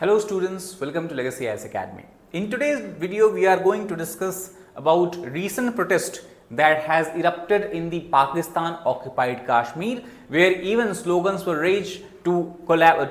Hello students, welcome to Legacy IAS Academy. In today's video, we are going to discuss about recent protest that has erupted in the Pakistan-occupied Kashmir, where even slogans were raised to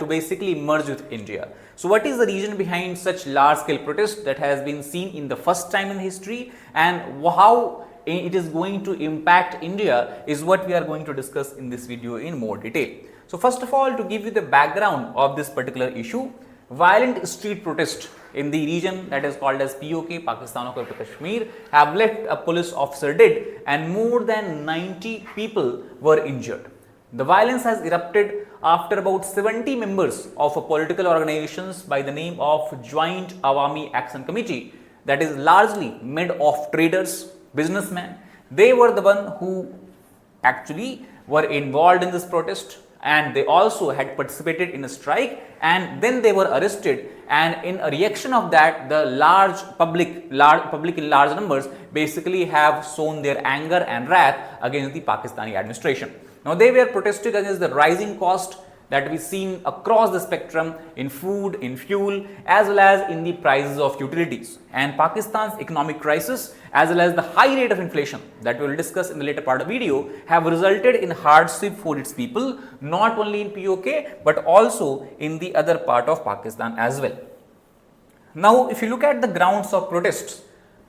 basically merge with India. So what is the reason behind such large-scale protest that has been seen in the first time in history, and how it is going to impact India is what we are going to discuss in this video in more detail. So first of all, to give you the background of this particular issue, violent street protests in the region that is called as PoK, Pakistan-occupied Kashmir, have left a police officer dead and more than 90 people were injured. The violence has erupted after about 70 members of a political organizations by the name of Joint Awami Action Committee, that is largely made of traders, businessmen. They were the one who actually were involved in this protest, and they also had participated in a strike, and then they were arrested, and in a reaction of that, the public in large numbers basically have shown their anger and wrath against the Pakistani administration. Now they were protesting against the rising cost that we seen across the spectrum in food, in fuel, as well as in the prices of utilities, and Pakistan's economic crisis as well as the high rate of inflation that we will discuss in the later part of the video have resulted in hardship for its people, not only in PoK but also in the other part of Pakistan as well. Now if you look at the grounds of protests,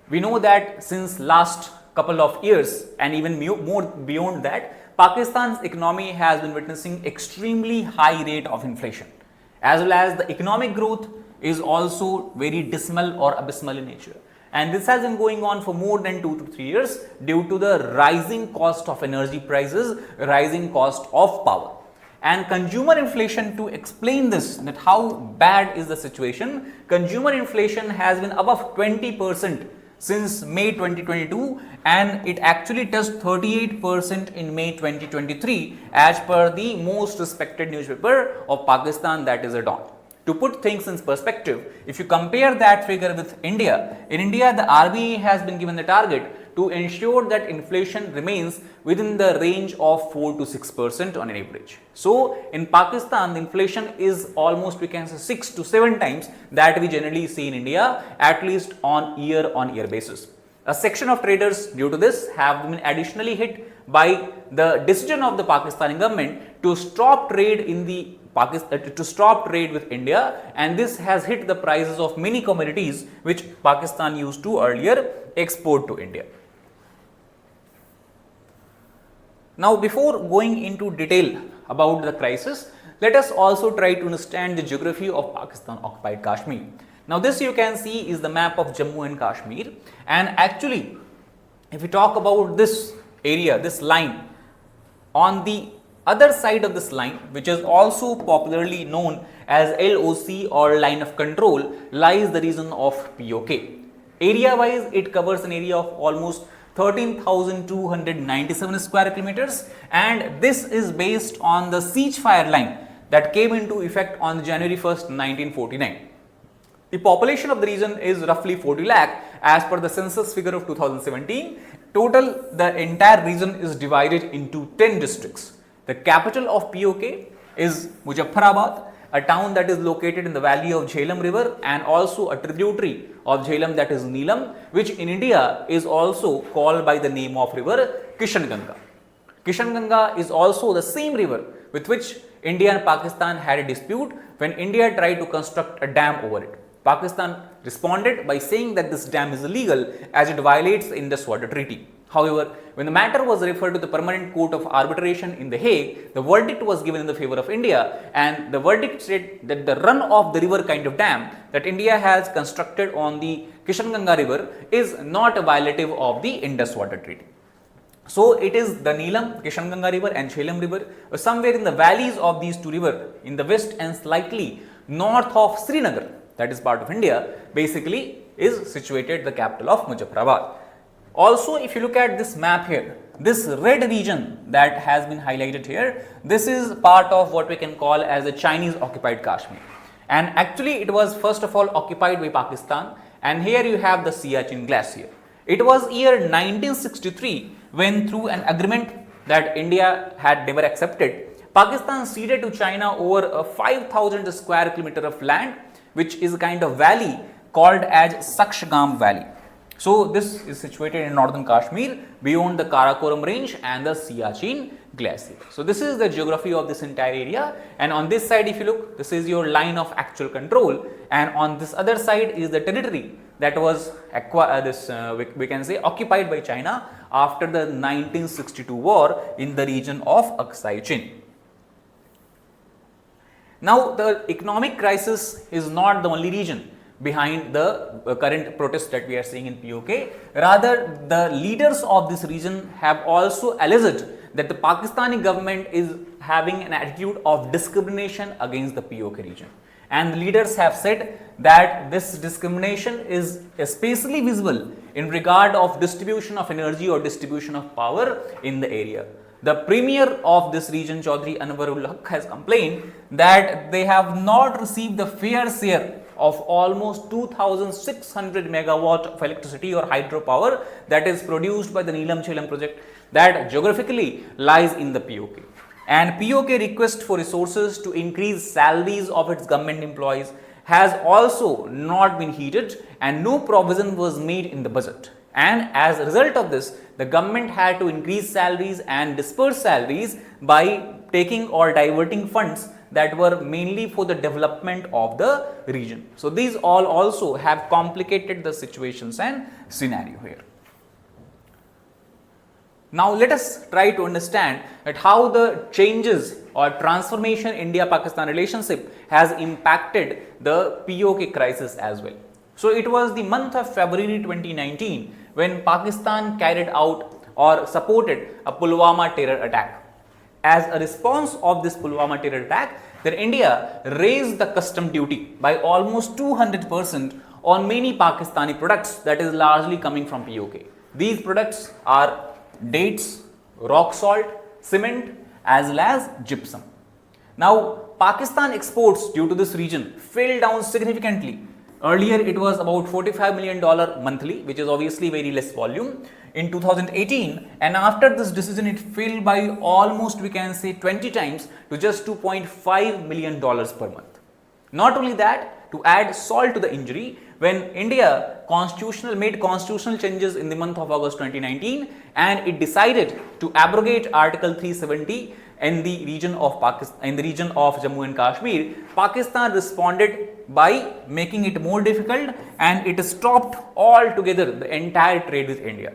we know that since last couple of years and even more beyond that, Pakistan's economy has been witnessing extremely high rate of inflation, as well as the economic growth is also very dismal or abysmal in nature. And this has been going on for more than 2 to 3 years due to the rising cost of energy prices, rising cost of power. And consumer inflation, to explain this, that how bad is the situation, consumer inflation has been above 20% since May 2022, and it actually touched 38% in May 2023 as per the most respected newspaper of Pakistan, that is Dawn. To put things in perspective, if you compare that figure with India, in India the RBI has been given the target to ensure that inflation remains within the range of 4 to 6% on an average. So in Pakistan, the inflation is almost, we can say, 6 to 7 times that we generally see in India, at least on year basis. A section of traders due to this have been additionally hit by the decision of the Pakistani government to stop trade with India, and this has hit the prices of many commodities which Pakistan used to earlier export to India. Now before going into detail about the crisis, let us also try to understand the geography of Pakistan-occupied Kashmir. Now this you can see is the map of Jammu and Kashmir, and actually if we talk about this area, this line, on the other side of this line, which is also popularly known as LOC or line of control, lies the region of PoK. Area wise, it covers an area of almost 13,297 square kilometers, and this is based on the ceasefire line that came into effect on January 1st, 1949. The population of the region is roughly 40 lakh as per the census figure of 2017. Total, the entire region is divided into 10 districts. The capital of PoK is Muzaffarabad, a town that is located in the valley of Jhelum river and also a tributary of Jhelum, that is Neelam, which in India is also called by the name of river Kishanganga. Kishanganga is also the same river with which India and Pakistan had a dispute when India tried to construct a dam over it. Pakistan responded by saying that this dam is illegal as it violates the Indus Water Treaty. However, when the matter was referred to the Permanent Court of Arbitration in The Hague, the verdict was given in the favor of India, and the verdict said that the run of the river kind of dam that India has constructed on the Kishanganga river is not a violative of the Indus Water Treaty. So it is the Neelam, Kishanganga river and Jhelum river, somewhere in the valleys of these two rivers in the west and slightly north of Srinagar, that is part of India, basically is situated the capital of Muzaffarabad. Also, if you look at this map here, this red region that has been highlighted here, this is part of what we can call as the Chinese occupied Kashmir. And actually it was first of all occupied by Pakistan, and here you have the Siachen glacier. It was year 1963 when, through an agreement that India had never accepted, Pakistan ceded to China over 5,000 square kilometer of land which is a kind of valley called as Sakshagam Valley. So, this is situated in northern Kashmir beyond the Karakoram range and the Siachen glacier. So, this is the geography of this entire area, and on this side if you look, this is your line of actual control, and on this other side is the territory that was we can say occupied by China after the 1962 war in the region of Aksai Chin. Now, the economic crisis is not the only reason behind the current protests that we are seeing in PoK. Rather, the leaders of this region have also alleged that the Pakistani government is having an attitude of discrimination against the PoK region. And the leaders have said that this discrimination is especially visible in regard of distribution of energy or distribution of power in the area. The premier of this region, Chaudhry Anwarul Haq, has complained that they have not received the fair share of almost 2600 megawatt of electricity or hydropower that is produced by the Neelam Jhelum project that geographically lies in the PoK. And PoK request for resources to increase salaries of its government employees has also not been heeded, and no provision was made in the budget. And as a result of this, the government had to increase salaries and disperse salaries by taking or diverting funds that were mainly for the development of the region. So, these all also have complicated the situations and scenario here. Now, let us try to understand that how the changes or transformation India-Pakistan relationship has impacted the PoK crisis as well. So, it was the month of February 2019 when Pakistan carried out or supported a Pulwama terror attack. As a response of this Pulwama terror attack, then India raised the custom duty by almost 200% on many Pakistani products that is largely coming from PoK. These products are dates, rock salt, cement as well as gypsum. Now, Pakistan exports due to this region fell down significantly. Earlier it was about $45 million monthly, which is obviously very less volume in 2018, and after this decision it fell by almost, we can say, 20 times to just $2.5 million per month. Not only that, to add salt to the injury, when India made constitutional changes in the month of August 2019 and it decided to abrogate Article 370 in the region of Jammu and Kashmir, Pakistan responded by making it more difficult, and it stopped altogether the entire trade with India.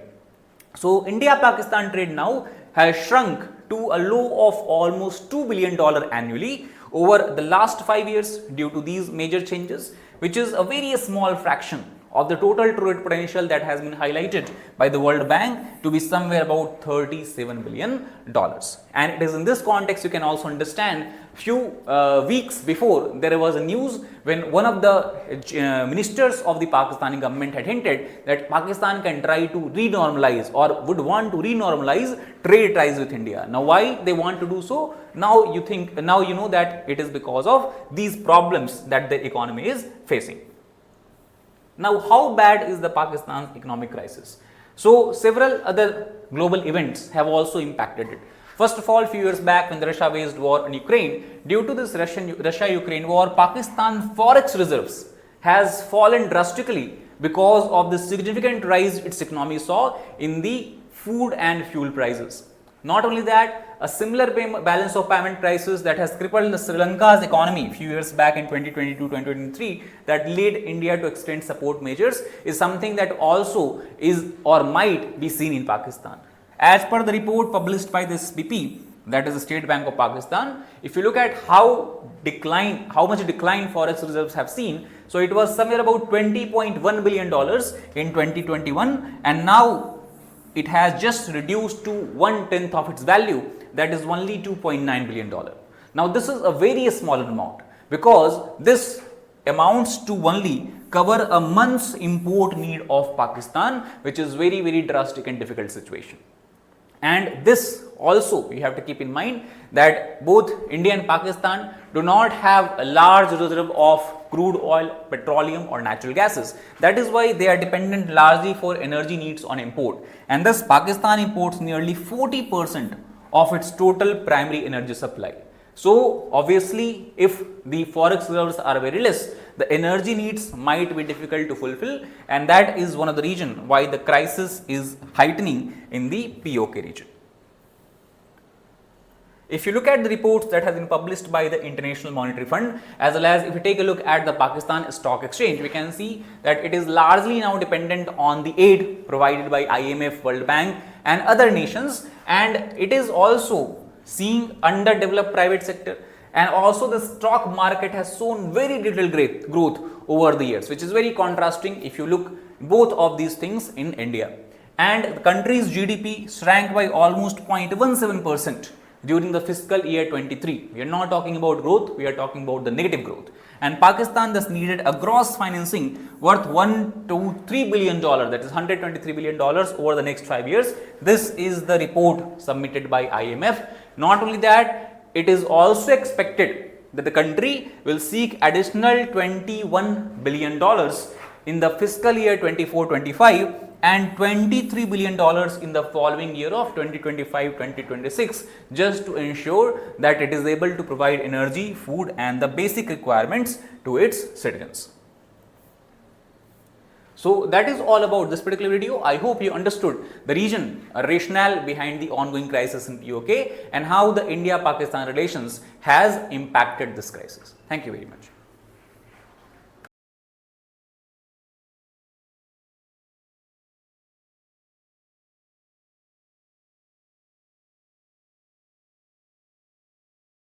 So, India-Pakistan trade now has shrunk to a low of almost $2 billion annually over the last 5 years due to these major changes, which is a very small fraction of the total trade potential that has been highlighted by the World Bank to be somewhere about $37 billion. And it is in this context you can also understand few weeks before there was a news when one of the ministers of the Pakistani government had hinted that Pakistan can try to renormalize or would want to renormalize trade ties with India. Now, why they want to do so? Now you know that it is because of these problems that the economy is facing. Now, how bad is the Pakistan's economic crisis? So, several other global events have also impacted it. First of all, few years back when the Russia waged war on Ukraine, due to this Russia-Ukraine war, Pakistan's forex reserves has fallen drastically because of the significant rise its economy saw in the food and fuel prices. Not only that, a similar balance of payment crisis that has crippled the Sri Lanka's economy a few years back in 2022-2023 that led India to extend support measures is something that also is or might be seen in Pakistan. As per the report published by this BP, that is the State Bank of Pakistan, if you look at how much decline forex reserves have seen, so it was somewhere about $20.1 billion in 2021, and now it has just reduced to 1/10 of its value, that is only $2.9 billion. Now, this is a very small amount because this amounts to only cover a month's import need of Pakistan, which is very, very drastic and difficult situation. And this also you have to keep in mind that both India and Pakistan do not have a large reserve of crude oil, petroleum or natural gases. That is why they are dependent largely for energy needs on import, and thus Pakistan imports nearly 40% of its total primary energy supply. So obviously, if the forex reserves are very less, the energy needs might be difficult to fulfill, and that is one of the reason why the crisis is heightening in the PoK region. If you look at the reports that have been published by the International Monetary Fund, as well as if you take a look at the Pakistan Stock Exchange, we can see that it is largely now dependent on the aid provided by IMF, World Bank and other nations, and it is also seeing underdeveloped private sector, and also the stock market has shown very little growth over the years, which is very contrasting if you look both of these things in India. And the country's GDP shrank by almost 0.17% during the fiscal year 23. We are not talking about growth, we are talking about the negative growth. And Pakistan thus needed a gross financing worth $1 to $3 billion, that is $123 billion over the next 5 years. This is the report submitted by IMF. Not only that, it is also expected that the country will seek additional $21 billion in the fiscal year 24-25 and $23 billion in the following year of 2025-2026, just to ensure that it is able to provide energy, food and the basic requirements to its citizens. So that is all about this particular video. I hope you understood the reason, rationale behind the ongoing crisis in PoK and how the India-Pakistan relations has impacted this crisis. Thank you very much.